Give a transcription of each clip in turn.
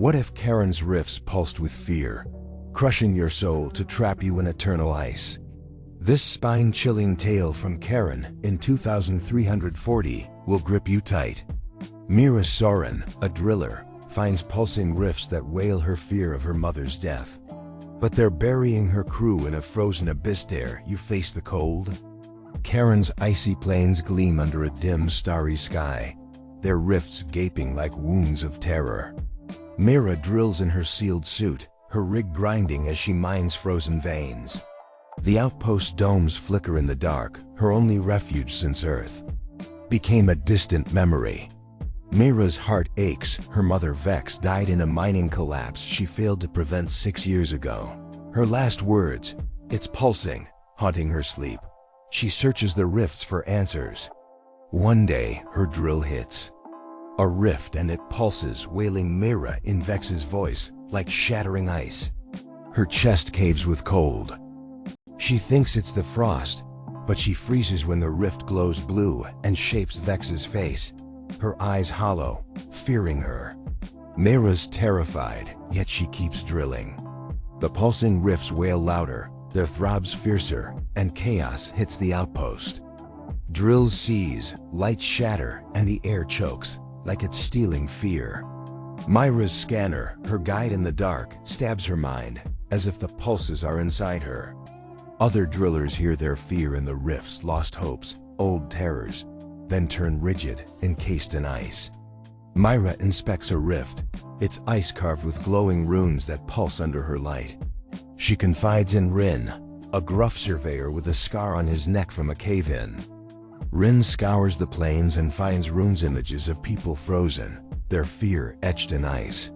What if Charon's rifts pulsed with fear, crushing your soul to trap you in eternal ice? This spine-chilling tale from Charon in 2340 will grip you tight. Myra Soren, a driller, finds pulsing rifts that wail her fear of her mother's death. But they're burying her crew in a frozen abyss. Dare you face the cold? Charon's icy plains gleam under a dim, starry sky, their rifts gaping like wounds of terror. Myra drills in her sealed suit, her rig grinding as she mines frozen veins. The outpost domes flicker in the dark, her only refuge since Earth became a distant memory. Myra's heart aches. Her mother Vex died in a mining collapse she failed to prevent 6 years ago. Her last words, "It's pulsing," haunting her sleep. She searches the rifts for answers. One day, her drill hits a rift and it pulses, wailing Myra in Vex's voice, like shattering ice. Her chest caves with cold. She thinks it's the frost, but she freezes when the rift glows blue and shapes Vex's face, her eyes hollow, fearing her. Myra's terrified, yet she keeps drilling. The pulsing rifts wail louder, their throbs fiercer, and chaos hits the outpost. Drills seize, lights shatter, and the air chokes, like it's stealing fear. Myra's scanner, her guide in the dark, stabs her mind, as if the pulses are inside her. Other drillers hear their fear in the rifts, lost hopes, old terrors, then turn rigid, encased in ice. Myra inspects a rift, its ice carved with glowing runes that pulse under her light. She confides in Rin, a gruff surveyor with a scar on his neck from a cave-in. Rin scours the plains and finds runes, images of people frozen, their fear etched in ice.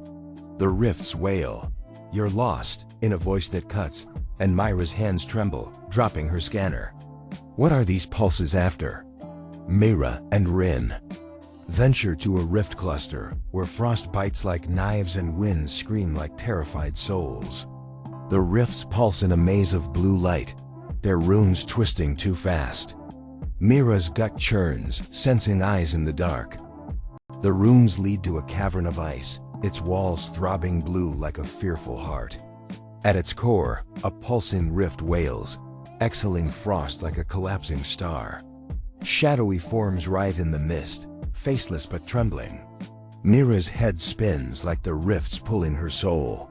The rifts wail, "You're lost," in a voice that cuts, and Myra's hands tremble, dropping her scanner. What are these pulses after? Myra and Rin venture to a rift cluster, where frost bites like knives and winds scream like terrified souls. The rifts pulse in a maze of blue light, their runes twisting too fast. Myra's gut churns, sensing eyes in the dark. The runes lead to a cavern of ice, its walls throbbing blue like a fearful heart. At its core, a pulsing rift wails, exhaling frost like a collapsing star. Shadowy forms writhe in the mist, faceless but trembling. Myra's head spins like the rifts pulling her soul.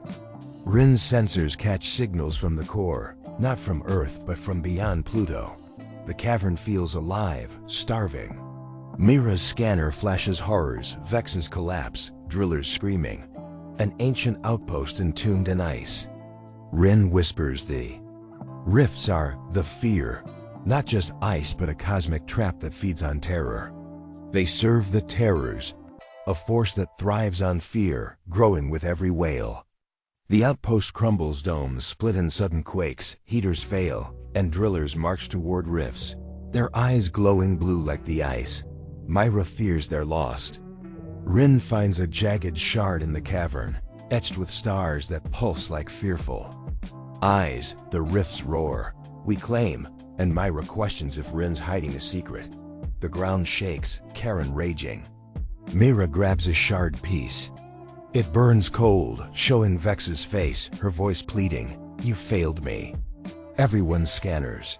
Rin's sensors catch signals from the core, not from Earth but from beyond Pluto. The cavern feels alive, starving. Myra's scanner flashes horrors, Vex's collapse, drillers screaming. An ancient outpost entombed in ice. Rin whispers the rifts are the fear, not just ice but a cosmic trap that feeds on terror. They serve the terrors, a force that thrives on fear, growing with every wail. The outpost crumbles, domes split in sudden quakes, heaters fail, and drillers march toward rifts, their eyes glowing blue like the ice. Myra fears they're lost. Rin finds a jagged shard in the cavern, etched with stars that pulse like fearful eyes. The rifts roar, "We claim," and Myra questions if Rin's hiding a secret. The ground shakes, Charon raging. Myra grabs a shard piece. It burns cold, showing Vex's face, her voice pleading, "You failed me." Everyone's scanners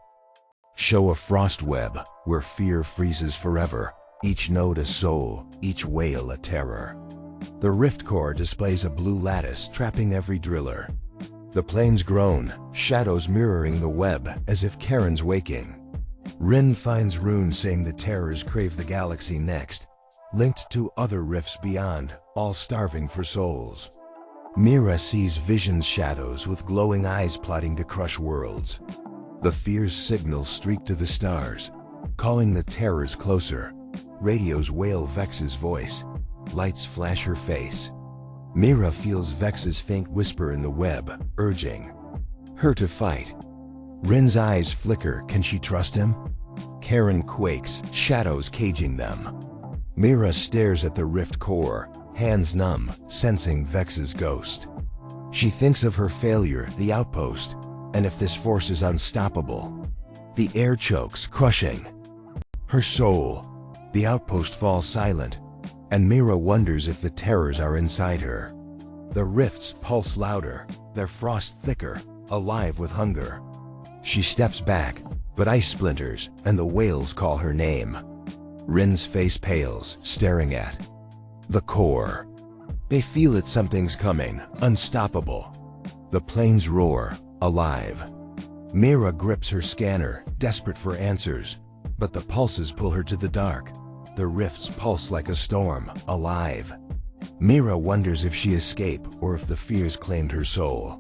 show a frost web, where fear freezes forever, each node a soul, each wail a terror. The rift core displays a blue lattice, trapping every driller. The plains groan, shadows mirroring the web, as if Charon's waking. Rin finds runes saying the terrors crave the galaxy next, linked to other rifts beyond, all starving for souls. Myra sees visions, shadows with glowing eyes plotting to crush worlds. The fear's signals streak to the stars, calling the terrors closer. Radios wail Vex's voice, lights flash her face. Myra feels Vex's faint whisper in the web, urging her to fight. Rin's eyes flicker, can she trust him? Charon quakes, shadows caging them. Myra stares at the rift core, hands numb, sensing Vex's ghost. She thinks of her failure, the outpost, and if this force is unstoppable. The air chokes, crushing her soul. The outpost falls silent, and Myra wonders if the terrors are inside her. The rifts pulse louder, their frost thicker, alive with hunger. She steps back, but ice splinters, and the whales call her name. Rin's face pales, staring at the core. They feel that something's coming, unstoppable. The planes roar, alive. Myra grips her scanner, desperate for answers, but the pulses pull her to the dark. The rifts pulse like a storm, alive. Myra wonders if she escaped or if the fears claimed her soul.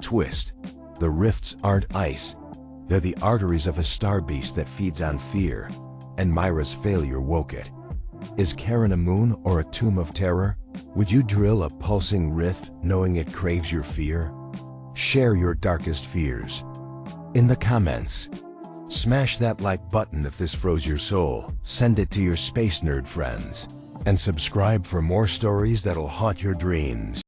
Twist. The rifts aren't ice. They're the arteries of a star beast that feeds on fear, and Myra's failure woke it. Is Charon a moon or a tomb of terror? Would you drill a pulsing rift knowing it craves your fear? Share your darkest fears in the comments. Smash that like button if this froze your soul. Send it to your space nerd friends. And subscribe for more stories that'll haunt your dreams.